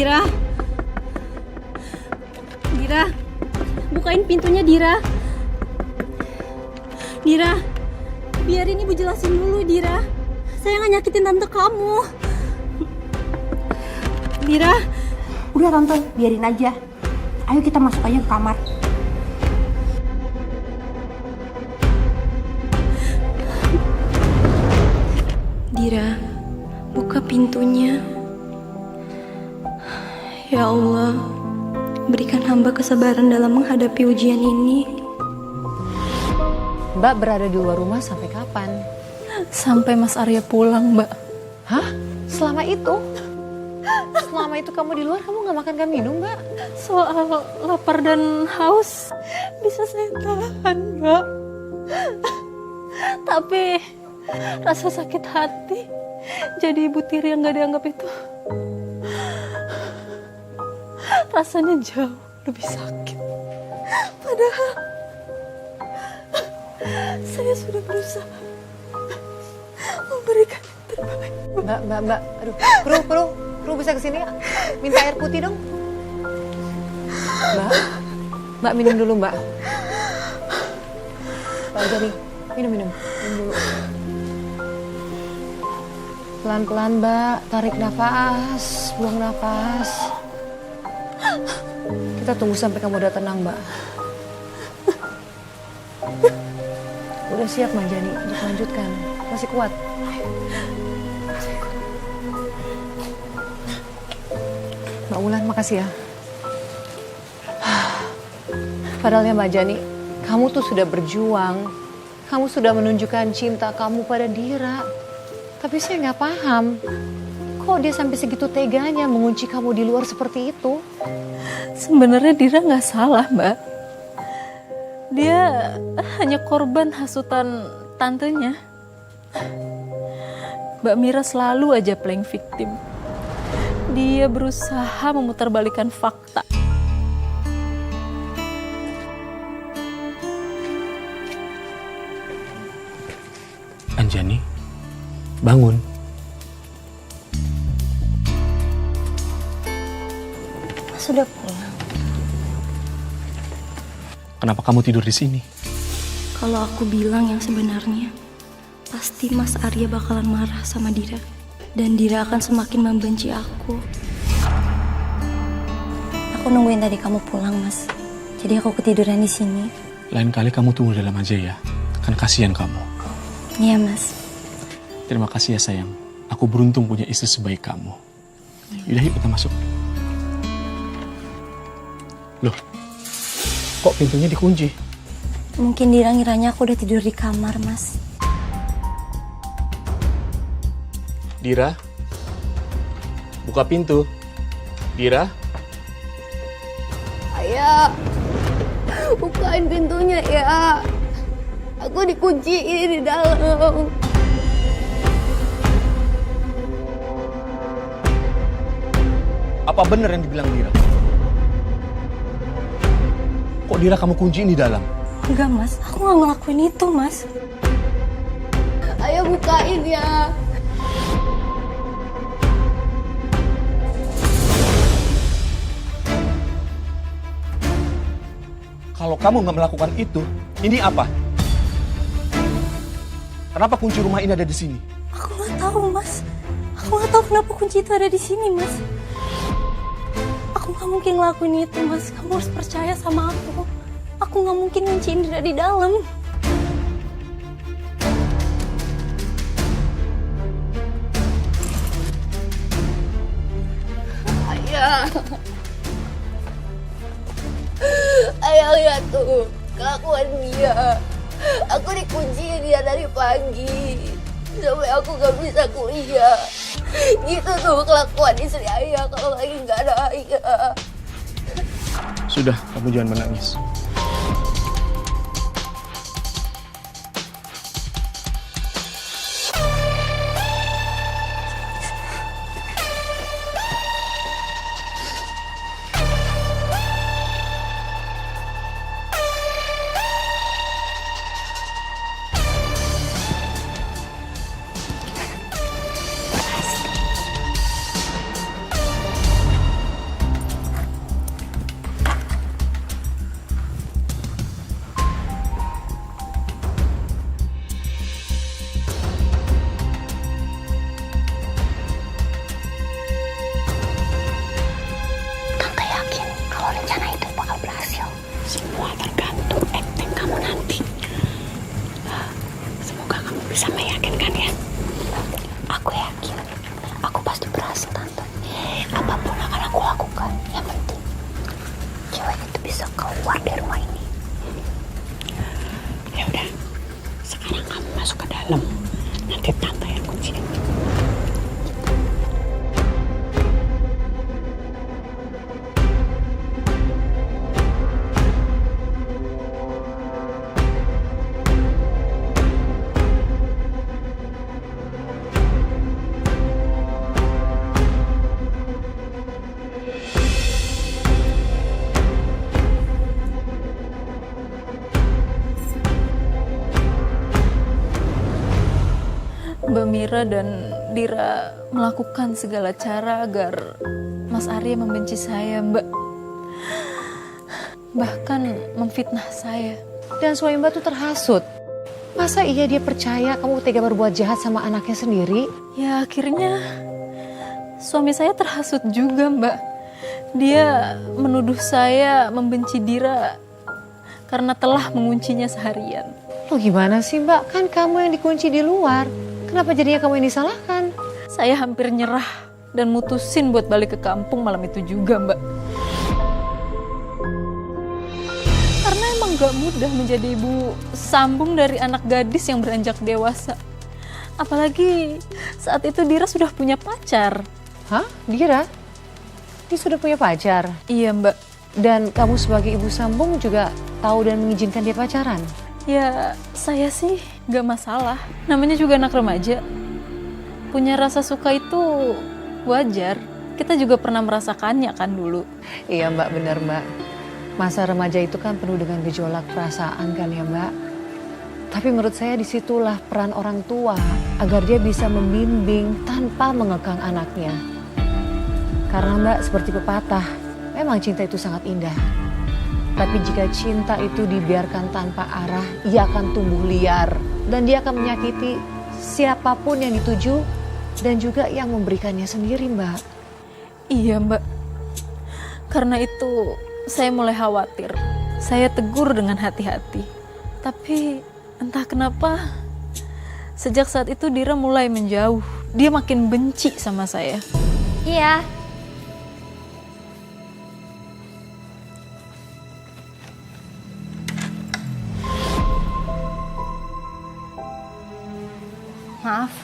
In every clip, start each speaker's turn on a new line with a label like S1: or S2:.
S1: Dira. Dira, bukain pintunya, Dira. Dira, biarin ibu jelasin dulu, Dira. Saya nggak nyakitin tante kamu. Dira.
S2: Udah tante, biarin aja. Ayo kita masuk aja ke kamar.
S1: Dira, buka pintunya. Ya Allah, berikan hamba kesabaran dalam menghadapi ujian ini.
S3: Mbak berada di luar rumah sampai kapan?
S1: Sampai Mas Arya pulang, Mbak.
S3: Hah? Selama itu? Selama itu kamu di luar, kamu nggak makan gak minum, Mbak?
S1: Soal lapar dan haus bisa saya tahan, Mbak. Tapi rasa sakit hati jadi ibu tiri yang gak dianggap itu rasanya jauh lebih sakit. Padahal saya sudah berusaha memberikan yang terbaik.
S3: Mbak, aduh, kru bisa kesini ya? Minta air putih dong. Mbak minum dulu, Mbak. Mbak jadi minum dulu. Pelan-pelan, Mbak, tarik nafas, buang nafas. Kita tunggu sampai kamu udah tenang, Mbak. Udah siap, Mbak Jani, untuk lanjutkan. Masih kuat. Mbak Wulan, makasih ya. Padahal ya Mbak Jani, kamu tuh sudah berjuang. Kamu sudah menunjukkan cinta kamu pada Dira. Tapi saya nggak paham, kok dia sampai segitu teganya mengunci kamu di luar seperti itu?
S1: Sebenarnya Dira nggak salah, Mbak. Dia hanya korban hasutan tantenya. Mbak Mira selalu aja playing victim. Dia berusaha memutarbalikkan fakta.
S4: Anjani, bangun.
S1: Sudah pulang.
S4: Kenapa kamu tidur di sini?
S1: Kalau aku bilang yang sebenarnya, pasti Mas Arya bakalan marah sama Dira. Dan Dira akan semakin membenci aku. Aku nungguin tadi kamu pulang, Mas. Jadi aku ketiduran di sini.
S4: Lain kali kamu tunggu dalam aja ya. Kan kasihan kamu.
S1: Iya, Mas.
S4: Terima kasih ya sayang. Aku beruntung punya istri sebaik kamu. Yaudah yuk kita masuk. Loh, kok pintunya dikunci?
S1: Mungkin Dira ngiranya aku udah tidur di kamar, Mas.
S4: Dira, buka pintu. Dira,
S2: Ayah, bukain pintunya ya. Aku dikunciin di dalam.
S4: apa benar yang dibilang Dira? Kok Dira kamu kunciin di dalam?
S1: Enggak, Mas. Aku nggak ngelakuin itu, Mas.
S2: Ayah bukain ya.
S4: Kalau kamu nggak melakukan itu, ini apa? Kenapa kunci rumah ini ada di sini?
S1: Aku nggak tahu, Mas. Aku nggak tahu kenapa kunci itu ada di sini, Mas. Aku nggak mungkin ngelakuin itu, Mas. Kamu harus percaya sama aku. Aku nggak mungkin ngunciin Dira di dalam.
S2: Ayah. Ayah lihat tuh kelakuan dia. Aku dikunciin dia dari pagi sampai aku gak bisa kuliah. Gitu tuh kelakuan istri ayah kalau lagi gak ada ayah.
S4: Sudah, kamu jangan menangis.
S5: dalam. Nanti tante yang kunci.
S1: Mbak Mira dan Dira melakukan segala cara agar Mas Arya membenci saya, Mbak. Bahkan memfitnah saya.
S3: Dan suami Mbak tuh terhasut. Masa iya dia percaya kamu tega berbuat jahat sama anaknya sendiri?
S1: Ya akhirnya suami saya terhasut juga, Mbak. Dia menuduh saya membenci Dira karena telah menguncinya seharian.
S3: Loh gimana sih Mbak? Kan kamu yang dikunci di luar. Kenapa jadinya kamu yang disalahkan?
S1: Saya hampir nyerah dan mutusin buat balik ke kampung malam itu juga, Mbak. Karena emang gak mudah menjadi ibu sambung dari anak gadis yang beranjak dewasa. Apalagi saat itu Dira sudah punya pacar.
S3: Hah? Dira? Dia sudah punya pacar?
S1: Iya, Mbak.
S3: Dan kamu sebagai ibu sambung juga tahu dan mengizinkan dia pacaran?
S1: Ya, saya sih gak masalah. Namanya juga anak remaja. Punya rasa suka itu wajar. Kita juga pernah merasakannya kan dulu.
S3: Iya Mbak, benar Mbak. Masa remaja itu kan penuh dengan gejolak perasaan kan ya Mbak. Tapi menurut saya disitulah peran orang tua agar dia bisa membimbing tanpa mengekang anaknya. Karena Mbak seperti pepatah, memang cinta itu sangat indah. Tapi jika cinta itu dibiarkan tanpa arah, ia akan tumbuh liar. Dan dia akan menyakiti siapapun yang dituju dan juga yang memberikannya sendiri, Mbak.
S1: Iya, Mbak. Karena itu saya mulai khawatir. Saya tegur dengan hati-hati. Tapi entah kenapa sejak saat itu Dira mulai menjauh. Dia makin benci sama saya.
S2: Iya. Maaf,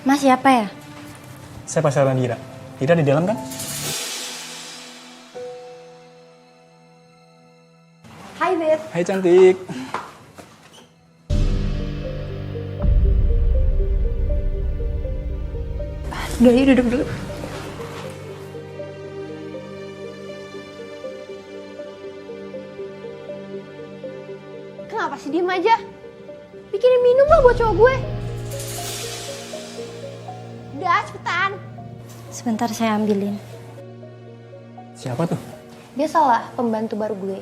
S2: Mas siapa ya?
S6: Saya pasaran Dira. Dira di dalam kan?
S2: Hai Beb.
S6: Hai cantik.
S2: Udah yuk duduk dulu. Kenapa sih diem aja? Bikinin minum lah buat cowok gue. Udah cepetan.
S1: Sebentar saya ambilin.
S6: Siapa tuh?
S2: Biasalah pembantu baru gue.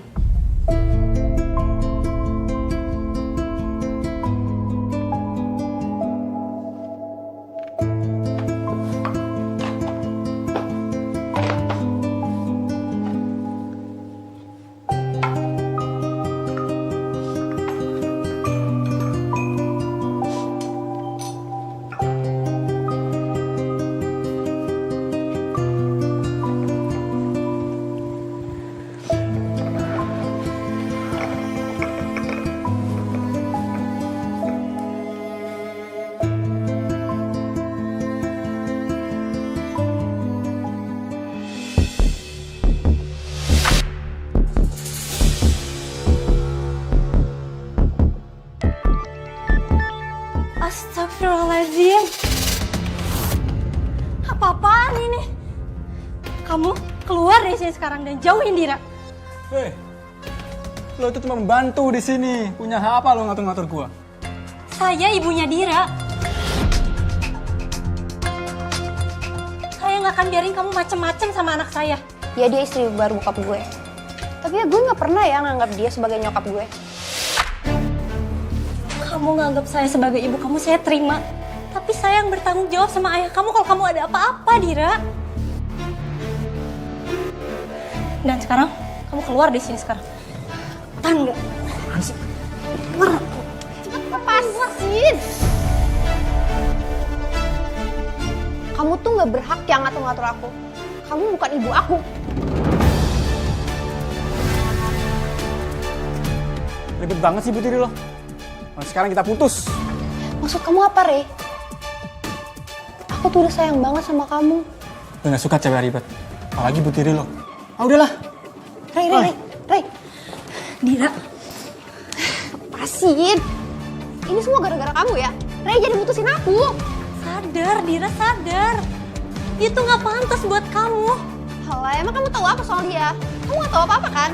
S1: Astagfirullahaladzim. Apa-apaan ini? Kamu keluar dari sini sekarang dan jauhin Dira.
S6: Hei, lo itu cuma membantu di sini. Punya hak apa lo ngatur-ngatur gua?
S1: Saya ibunya Dira. Saya nggak akan biarin kamu macem-macem sama anak saya.
S2: Ya dia istri baru bokap gue. Tapi ya gue gak pernah ya nganggap dia sebagai nyokap gue.
S1: Kamu nganggap saya sebagai ibu kamu, saya terima. Tapi saya yang bertanggung jawab sama ayah kamu kalau kamu ada apa-apa, Dira. Dan sekarang, kamu keluar dari sini sekarang. Tahan nggak?
S2: Cepet lepasin. Kamu tuh gak berhak yang ngatur-ngatur aku. Kamu bukan ibu aku.
S6: Ribet banget sih Bu Tiri lo. Nah, sekarang kita putus.
S2: Maksud kamu apa, Rey? Aku tuh udah sayang banget sama kamu.
S6: Gue gak suka cewek ribet. Apalagi bu tiri lo. Ah udahlah.
S2: Rey.
S1: Dira,
S2: Lepasin. Ini semua gara-gara kamu ya? Rey jadi mutusin aku.
S1: sadar, Dira sadar. Itu nggak pantas buat kamu.
S2: Halah, emang kamu tahu apa soal dia? Kamu gak tahu apa-apa kan?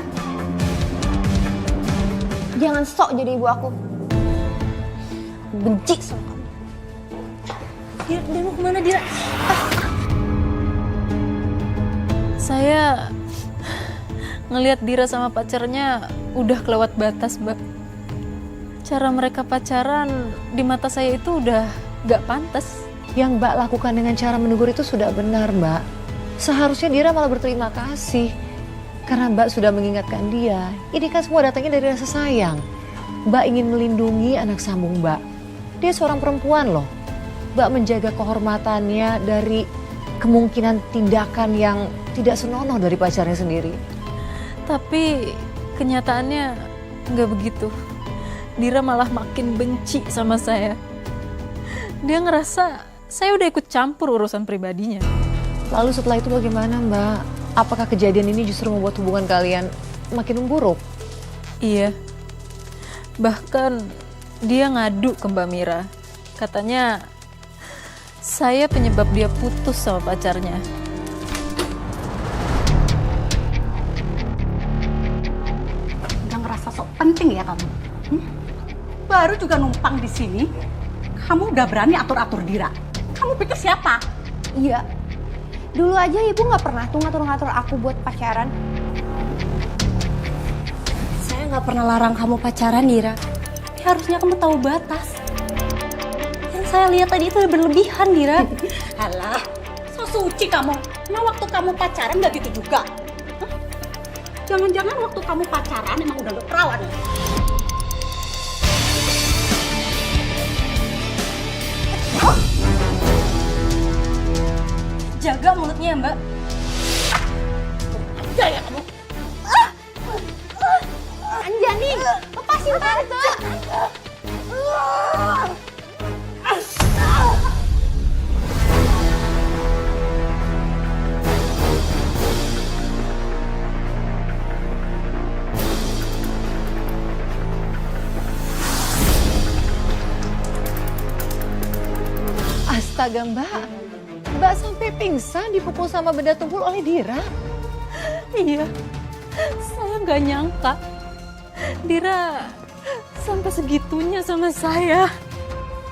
S2: Jangan sok jadi ibu aku. Benci sama kamu.
S1: Dira mau kemana, Dira? Saya ngelihat Dira sama pacarnya udah kelewat batas, Mbak. Cara mereka pacaran di mata saya itu udah gak pantas.
S3: Yang Mbak lakukan dengan cara menegur itu sudah benar, Mbak. Seharusnya Dira malah berterima kasih. Karena Mbak sudah mengingatkan dia. Ini kan semua datangnya dari rasa sayang. Mbak ingin melindungi anak sambung Mbak. Dia seorang perempuan loh. Mbak menjaga kehormatannya dari kemungkinan tindakan yang tidak senonoh dari pacarnya sendiri.
S1: Tapi kenyataannya nggak begitu. Dira malah makin benci sama saya. Dia ngerasa saya udah ikut campur urusan pribadinya.
S3: Lalu setelah itu bagaimana Mbak? Apakah kejadian ini justru membuat hubungan kalian makin memburuk?
S1: Iya. Bahkan dia ngadu ke Mbak Mira. Katanya saya penyebab dia putus sama pacarnya.
S5: Udah ngerasa sok penting ya kamu? Baru juga numpang di sini, kamu udah berani atur-atur Dira. Kamu pikir siapa?
S2: Iya. Dulu aja ibu gak pernah tuh ngatur-ngatur aku buat pacaran.
S1: Saya nggak pernah larang kamu pacaran, Dira. Tapi harusnya kamu tahu batas. Yang saya lihat tadi itu berlebihan, Dira.
S5: Alah, so suci kamu. Nah waktu kamu pacaran gak gitu juga. Hah? Jangan-jangan waktu kamu pacaran emang udah perawan ya?
S1: Jaga mulutnya ya, Mbak.
S5: Ya ya kamu.
S2: Anjani, lepasin tante.
S3: Astaga Mbak, Mbak sampai pingsan dipukul sama benda tumpul oleh Dira.
S1: Iya, saya nggak nyangka Dira sampai segitunya sama saya.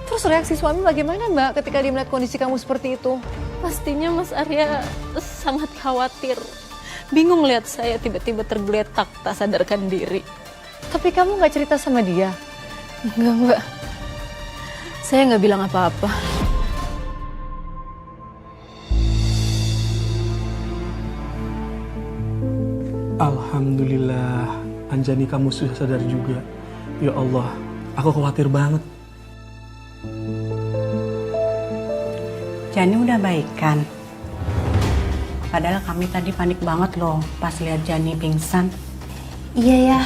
S3: Terus reaksi suami bagaimana Mbak ketika dia melihat kondisi kamu seperti itu?
S1: Pastinya Mas Arya sangat khawatir. Bingung lihat saya tiba-tiba tergeletak tak sadarkan diri.
S3: Tapi kamu nggak cerita sama dia?
S1: Enggak. Saya nggak bilang apa-apa.
S4: Alhamdulillah, Anjani kamu sudah sadar juga. Ya Allah, aku khawatir banget.
S5: Jani udah baikan. Padahal kami tadi panik banget loh pas lihat Jani pingsan.
S2: Iya ya,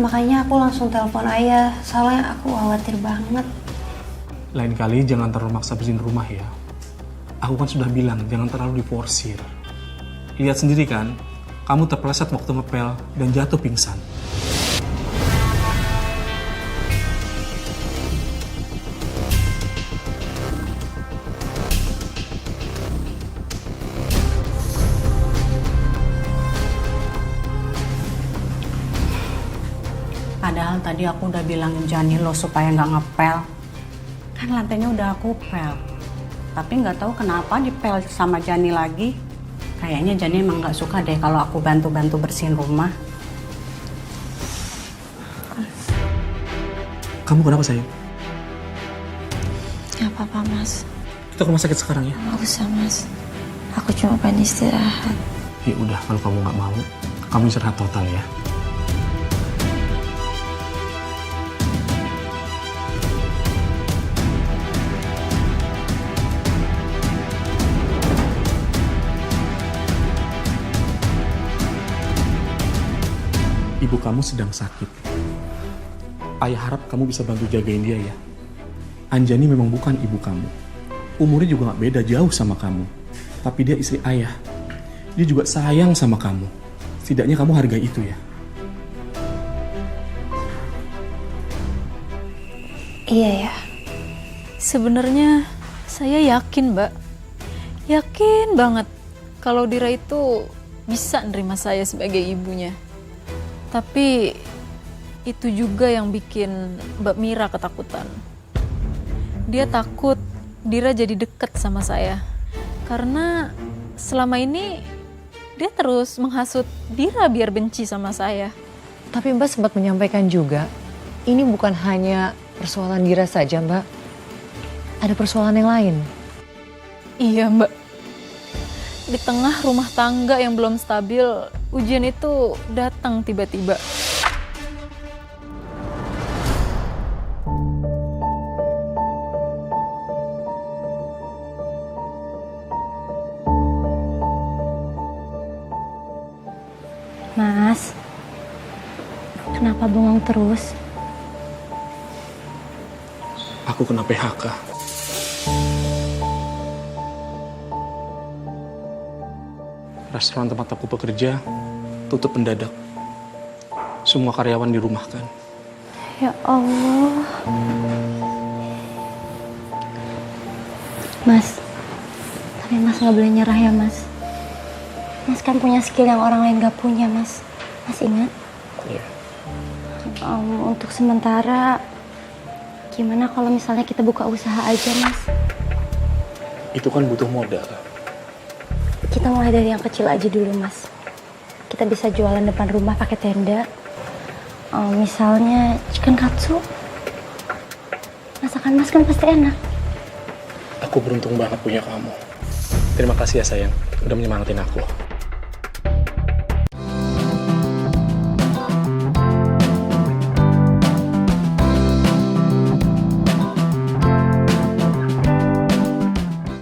S2: makanya aku langsung telepon ayah. Soalnya aku khawatir banget.
S4: Lain kali jangan terlalu maksa bersihin rumah ya. Aku kan sudah bilang jangan terlalu diforsir. Lihat sendiri kan, kamu terpeleset waktu ngepel dan jatuh pingsan.
S5: Padahal tadi aku udah bilangin Jani lo supaya nggak ngepel. Kan lantainya udah aku pel. Tapi nggak tahu kenapa dipel sama Jani lagi. Kayaknya Jani emang nggak suka deh kalau aku bantu-bantu bersihin rumah.
S4: Kamu kenapa sayang?
S1: Gak apa-apa, Mas.
S4: Kita ke rumah sakit sekarang ya?
S1: Gak usah, Mas. Aku cuma pengen istirahat.
S4: Ya udah, kalau kamu nggak mau, kamu istirahat total ya. Ibu kamu sedang sakit. Ayah harap kamu bisa bantu jagain dia ya. Anjani memang bukan ibu kamu. Umurnya juga gak beda jauh sama kamu. Tapi dia istri ayah. Dia juga sayang sama kamu. Setidaknya kamu hargai itu ya.
S1: Iya ya. Sebenarnya saya yakin, Mbak. Yakin banget kalau Dira itu bisa nerima saya sebagai ibunya. Tapi itu juga yang bikin Mbak Mira ketakutan. Dia takut Dira jadi deket sama saya. Karena selama ini dia terus menghasut Dira biar benci sama saya.
S3: Tapi Mbak sempat menyampaikan juga, ini bukan hanya persoalan Dira saja, Mbak. Ada persoalan yang lain.
S1: Iya, Mbak. Di tengah rumah tangga yang belum stabil, ujian itu datang tiba-tiba.
S2: Mas, kenapa bengong terus?
S4: Aku kena PHK. Restoran tempat aku bekerja tutup mendadak. Semua karyawan dirumahkan.
S2: Ya Allah. Mas, tapi Mas nggak boleh nyerah ya, Mas. Mas kan punya skill yang orang lain gak punya, Mas. Mas ingat?
S4: Iya.
S2: Untuk sementara, gimana kalau misalnya kita buka usaha aja, Mas?
S4: Itu kan butuh modal.
S2: Kita mulai dari yang kecil aja dulu, Mas. Kita bisa jualan depan rumah pakai tenda. Misalnya chicken katsu. Masakan Mas kan pasti enak.
S4: Aku beruntung banget punya kamu. Terima kasih ya sayang, udah menyemangatin aku.